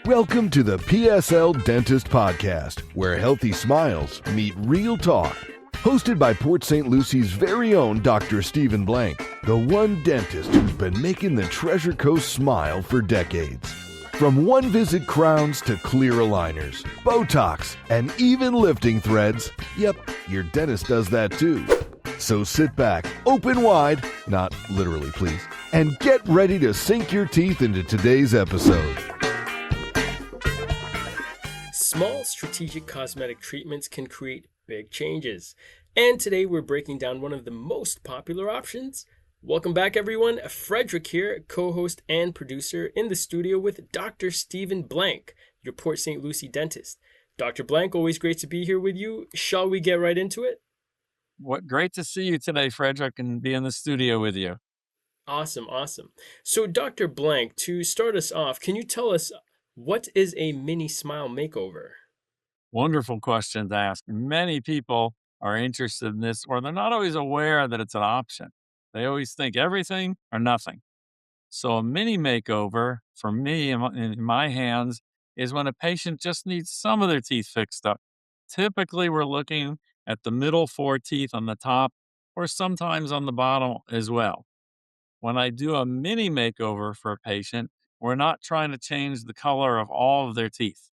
Welcome to the PSL Dentist Podcast, where healthy smiles meet real talk. Hosted by Port St. Lucie's very own Dr. Stephen Blank, the one dentist who's been making the Treasure Coast smile for decades. From one-visit crowns to clear aligners, Botox, and even lifting threads, yep, your dentist does that too. So sit back, open wide, not literally please, and get ready to sink your teeth into today's episode. Small strategic cosmetic treatments can create big changes. And today we're breaking down one of the most popular options. Welcome back, everyone. Frederick here, co-host and producer in the studio with Dr. Stephen Blank, your Port St. Lucie dentist. Dr. Blank, always great to be here with you. Shall we get right into it? What great to see you today, Frederick, and be in the studio with you. Awesome. So, Dr. Blank, to start us off, can you tell us what is a mini smile makeover? Wonderful question to ask. Many people are interested in this, or they're not always aware that it's an option. They always think everything or nothing. So a mini makeover, for me, in my hands, is when a patient just needs some of their teeth fixed up. Typically, we're looking at the middle four teeth on the top, or sometimes on the bottom as well. When I do a mini makeover for a patient, we're not trying to change the color of all of their teeth.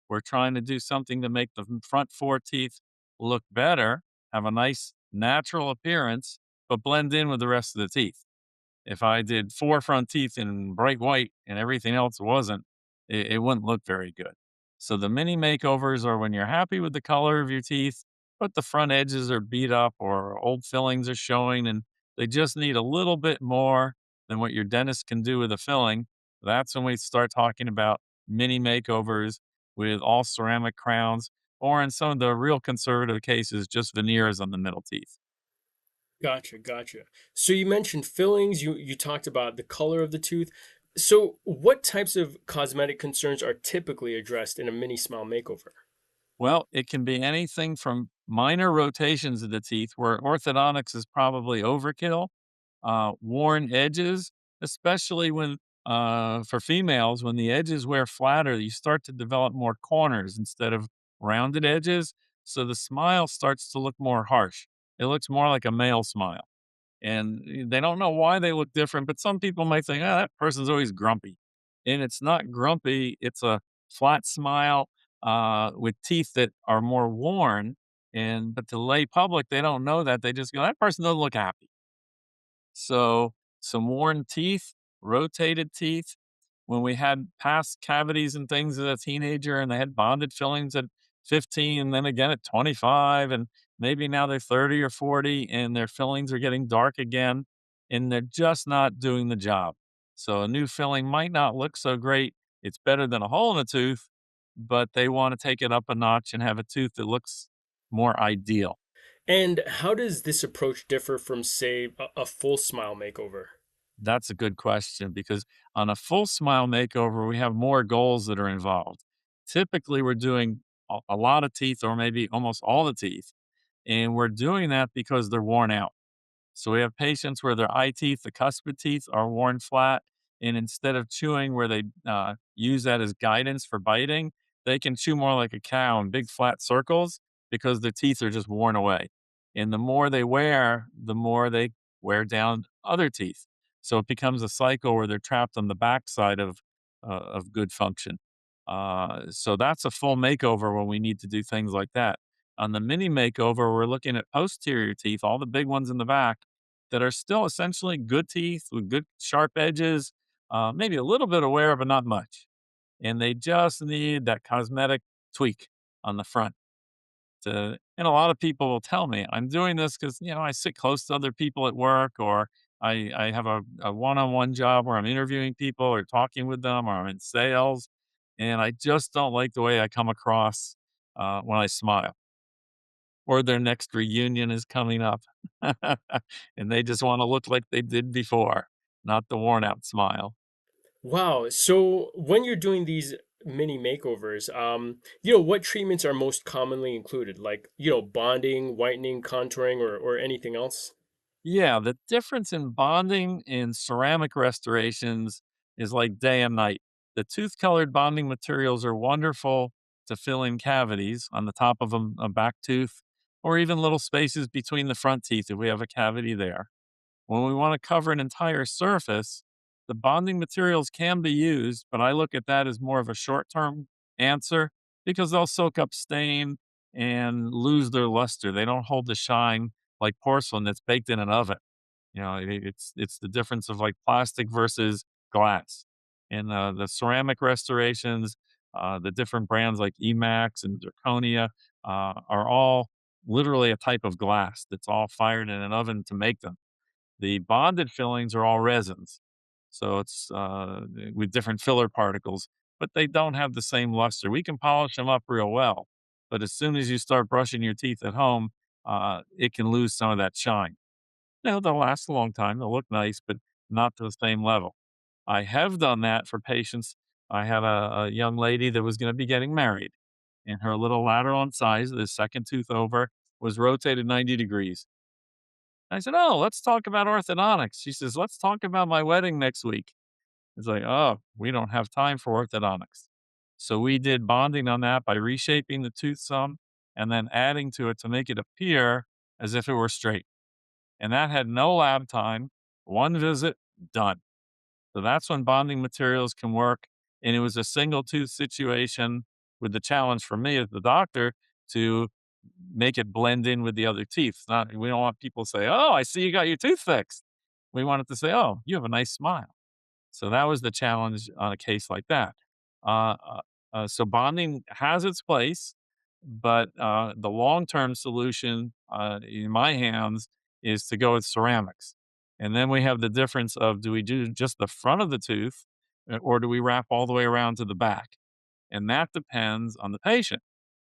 We're trying to do something to make the front four teeth look better, have a nice natural appearance, but blend in with the rest of the teeth. If I did four front teeth in bright white and everything else wasn't, it wouldn't look very good. So the mini makeovers are when you're happy with the color of your teeth, but the front edges are beat up or old fillings are showing and they just need a little bit more than what your dentist can do with a filling. That's when we start talking about mini makeovers with all ceramic crowns, or in some of the real conservative cases, just veneers on the middle teeth. Gotcha. So you mentioned fillings, you talked about the color of the tooth. So what types of cosmetic concerns are typically addressed in a mini smile makeover? Well, it can be anything from minor rotations of the teeth, where orthodontics is probably overkill, worn edges, especially when, for females, when the edges wear flatter, you start to develop more corners instead of rounded edges. So the smile starts to look more harsh. It looks more like a male smile. And they don't know why they look different, but some people might think, that person's always grumpy. And it's not grumpy, it's a flat smile with teeth that are more worn. But to lay public, they don't know that. They just go, that person doesn't look happy. So some worn teeth, rotated teeth. When we had past cavities and things as a teenager and they had bonded fillings at 15 and then again at 25 and maybe now they're 30 or 40 and their fillings are getting dark again and they're just not doing the job. So a new filling might not look so great. It's better than a hole in a tooth, but they want to take it up a notch and have a tooth that looks more ideal. And how does this approach differ from, say, a full smile makeover? That's a good question because on a full smile makeover, we have more goals that are involved. Typically, we're doing a lot of teeth or maybe almost all the teeth, and we're doing that because they're worn out. So we have patients where their eye teeth, the cuspid teeth, are worn flat, and instead of chewing where they use that as guidance for biting, they can chew more like a cow in big flat circles because their teeth are just worn away. And the more they wear, the more they wear down other teeth. So it becomes a cycle where they're trapped on the backside of good function. So that's a full makeover when we need to do things like that. On the mini makeover, we're looking at posterior teeth, all the big ones in the back that are still essentially good teeth with good sharp edges, maybe a little bit of wear, but not much. And they just need that cosmetic tweak on the front. And a lot of people will tell me, I'm doing this because, I sit close to other people at work or I have a one-on-one job where I'm interviewing people or talking with them or I'm in sales. And I just don't like the way I come across when I smile or their next reunion is coming up and they just want to look like they did before, not the worn out smile. Wow. So when you're doing these mini makeovers, what treatments are most commonly included? Like, bonding, whitening, contouring, or anything else? Yeah, the difference in bonding and ceramic restorations is like day and night. The tooth colored bonding materials are wonderful to fill in cavities on the top of a back tooth, or even little spaces between the front teeth if we have a cavity there. When we want to cover an entire surface, the bonding materials can be used, but I look at that as more of a short term answer because they'll soak up stain and lose their luster. They don't hold the shine like porcelain that's baked in an oven. It's the difference of like plastic versus glass. And the ceramic restorations, the different brands like Emax and Zirconia are all literally a type of glass that's all fired in an oven to make them. The bonded fillings are all resins, so it's with different filler particles, but they don't have the same luster. We can polish them up real well, but as soon as you start brushing your teeth at home, it can lose some of that shine. No, they'll last a long time. They'll look nice, but not to the same level. I have done that for patients. I had a young lady that was going to be getting married, and her little lateral incisor, the second tooth over, was rotated 90 degrees. I said, "Oh, let's talk about orthodontics." She says, "Let's talk about my wedding next week." It's like, "Oh, we don't have time for orthodontics." So we did bonding on that by reshaping the tooth some and then adding to it to make it appear as if it were straight. And that had no lab time, one visit, done. So that's when bonding materials can work. And it was a single tooth situation with the challenge for me as the doctor to make it blend in with the other teeth. Not, we don't want people to say, "Oh, I see you got your tooth fixed." We want it to say, "Oh, you have a nice smile." So that was the challenge on a case like that. Uh, so bonding has its place, but the long-term solution in my hands is to go with ceramics. And then we have the difference of, do we do just the front of the tooth or do we wrap all the way around to the back? And that depends on the patient.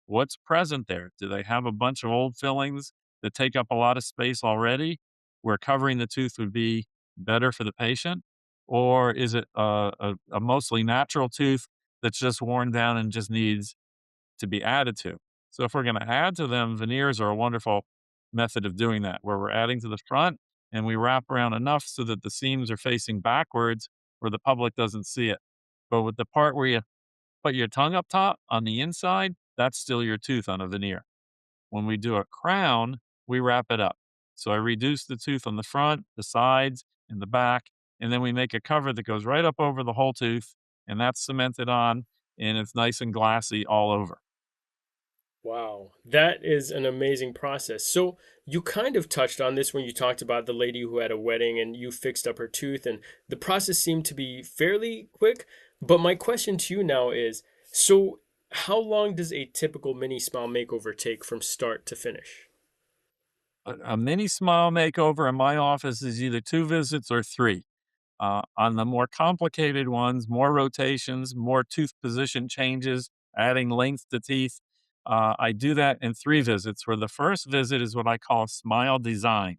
What's present there? Do they have a bunch of old fillings that take up a lot of space already, where covering the tooth would be better for the patient? Or is it a mostly natural tooth that's just worn down and just needs to be added to? So if we're going to add to them, veneers are a wonderful method of doing that, where we're adding to the front and we wrap around enough so that the seams are facing backwards where the public doesn't see it. But with the part where you put your tongue up top on the inside, that's still your tooth on a veneer. When we do a crown, we wrap it up. So I reduce the tooth on the front, the sides, and the back, and then we make a cover that goes right up over the whole tooth, and that's cemented on, and it's nice and glassy all over. Wow, that is an amazing process. So you kind of touched on this when you talked about the lady who had a wedding and you fixed up her tooth, and the process seemed to be fairly quick. But my question to you now is, so how long does a typical mini smile makeover take from start to finish? A mini smile makeover in my office is either 2 visits or 3. On the more complicated ones, more rotations, more tooth position changes, adding length to teeth, I do that in 3 visits, where the first visit is what I call smile design.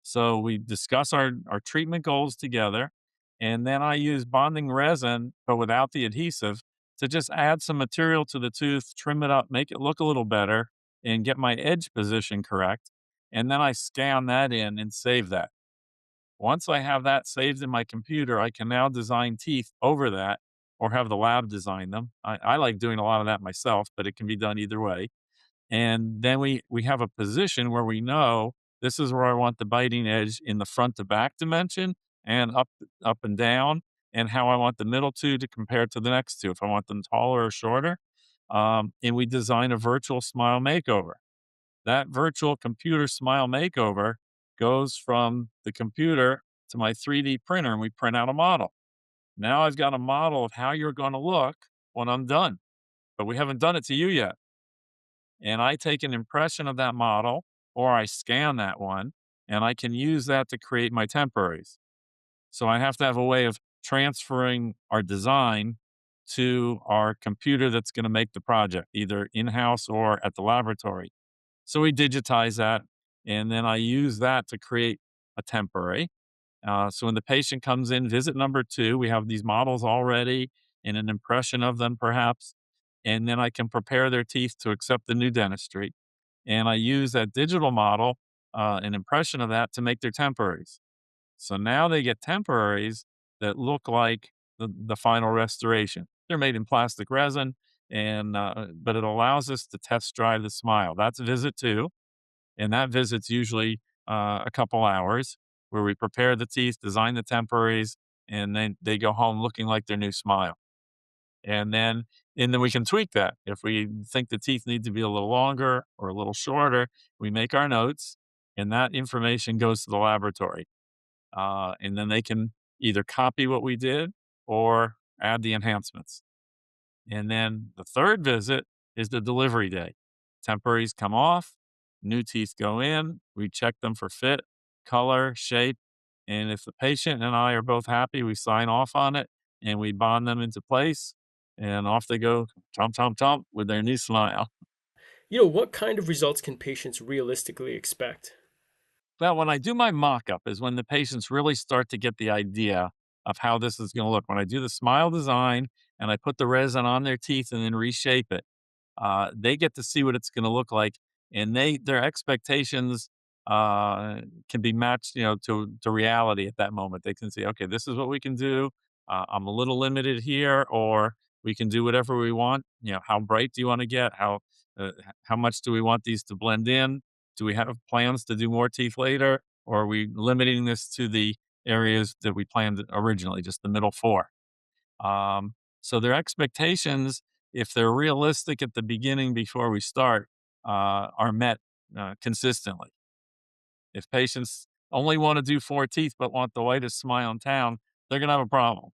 So we discuss our treatment goals together, and then I use bonding resin, but without the adhesive, to just add some material to the tooth, trim it up, make it look a little better, and get my edge position correct. And then I scan that in and save that. Once I have that saved in my computer, I can now design teeth over that or have the lab design them. I like doing a lot of that myself, but it can be done either way. And then we have a position where we know this is where I want the biting edge in the front to back dimension and up and down, and how I want the middle two to compare to the next two, if I want them taller or shorter. And we design a virtual smile makeover. That virtual computer smile makeover goes from the computer to my 3D printer, and we print out a model. Now I've got a model of how you're going to look when I'm done, but we haven't done it to you yet. And I take an impression of that model or I scan that one and I can use that to create my temporaries. So I have to have a way of transferring our design to our computer that's going to make the project, either in house or at the laboratory. So we digitize that, and then I use that to create a temporary. So when the patient comes in, visit number 2, we have these models already and an impression of them perhaps, and then I can prepare their teeth to accept the new dentistry. And I use that digital model, an impression of that to make their temporaries. So now they get temporaries that look like the final restoration. They're made in plastic resin, and but it allows us to test drive the smile. That's visit 2, and that visit's usually a couple hours where we prepare the teeth, design the temporaries, and then they go home looking like their new smile. And then we can tweak that. If we think the teeth need to be a little longer or a little shorter, we make our notes, and that information goes to the laboratory. And then they can either copy what we did or add the enhancements. And then the third visit is the delivery day. Temporaries come off, new teeth go in, we check them for fit, color, shape, and if the patient and I are both happy, we sign off on it and we bond them into place, and off they go, chomp, chomp, chomp, with their new smile. What kind of results can patients realistically expect? Well, when I do my mock-up is when the patients really start to get the idea of how this is gonna look. When I do the smile design and I put the resin on their teeth and then reshape it, they get to see what it's gonna look like, and their expectations, can be matched, to reality at that moment. They can say, "Okay, this is what we can do. I'm a little limited here," or, "We can do whatever we want." "How bright do you wanna get? How much do we want these to blend in? Do we have plans to do more teeth later, or are we limiting this to the areas that we planned originally, just the middle 4?" So their expectations, if they're realistic at the beginning before we start, are met consistently. If patients only want to do 4 teeth but want the whitest smile in town, they're going to have a problem.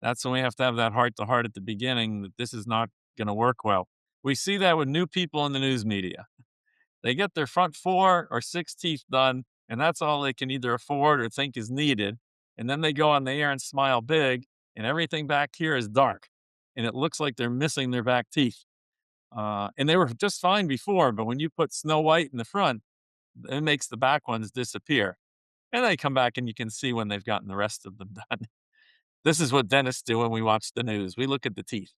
That's when we have to have that heart to heart at the beginning that this is not going to work well. We see that with new people in the news media. They get their front 4 or 6 teeth done, and that's all they can either afford or think is needed. And then they go on the air and smile big, and everything back here is dark, and it looks like they're missing their back teeth. And they were just fine before, but when you put Snow White in the front, it makes the back ones disappear. And they come back, and you can see when they've gotten the rest of them done. This is what dentists do when we watch the news. We look at the teeth.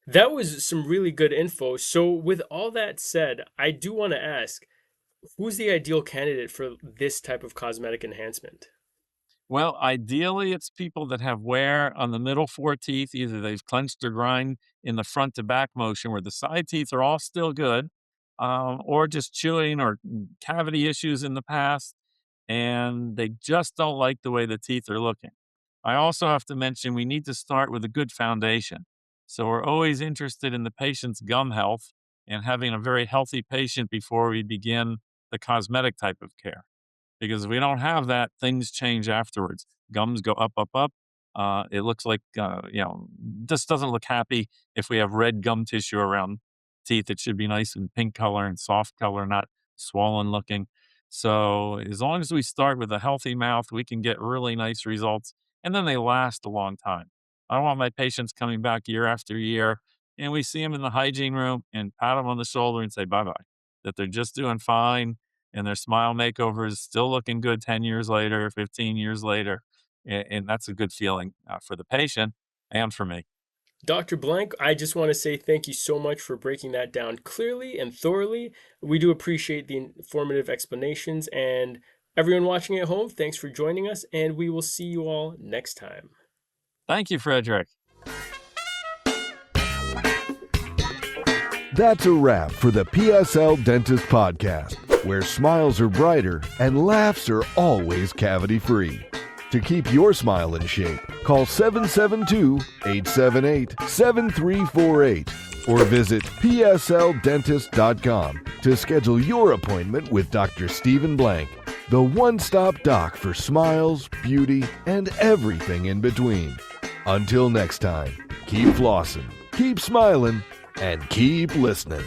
That was some really good info. So, with all that said, I do want to ask, who's the ideal candidate for this type of cosmetic enhancement? Well, ideally, it's people that have wear on the middle 4 teeth. Either they've clenched or grind in the front to back motion where the side teeth are all still good, or just chewing or cavity issues in the past, and they just don't like the way the teeth are looking. I also have to mention we need to start with a good foundation. So we're always interested in the patient's gum health and having a very healthy patient before we begin the cosmetic type of care. Because if we don't have that, things change afterwards. Gums go up, up, up. It looks like, this doesn't look happy if we have red gum tissue around teeth. It should be nice and pink color and soft color, not swollen looking. So as long as we start with a healthy mouth, we can get really nice results, and then they last a long time. I don't want my patients coming back year after year, and we see them in the hygiene room and pat them on the shoulder and say bye-bye, that they're just doing fine and their smile makeover is still looking good 10 years later, 15 years later. And that's a good feeling for the patient and for me. Dr. Blank, I just want to say thank you so much for breaking that down clearly and thoroughly. We do appreciate the informative explanations. And everyone watching at home, thanks for joining us, and we will see you all next time. Thank you, Frederick. That's a wrap for the PSL Dentist Podcast, where smiles are brighter and laughs are always cavity-free. To keep your smile in shape, call 772-878-7348 or visit psldentist.com to schedule your appointment with Dr. Stephen Blank, the one-stop doc for smiles, beauty, and everything in between. Until next time, keep flossing, keep smiling, and keep listening.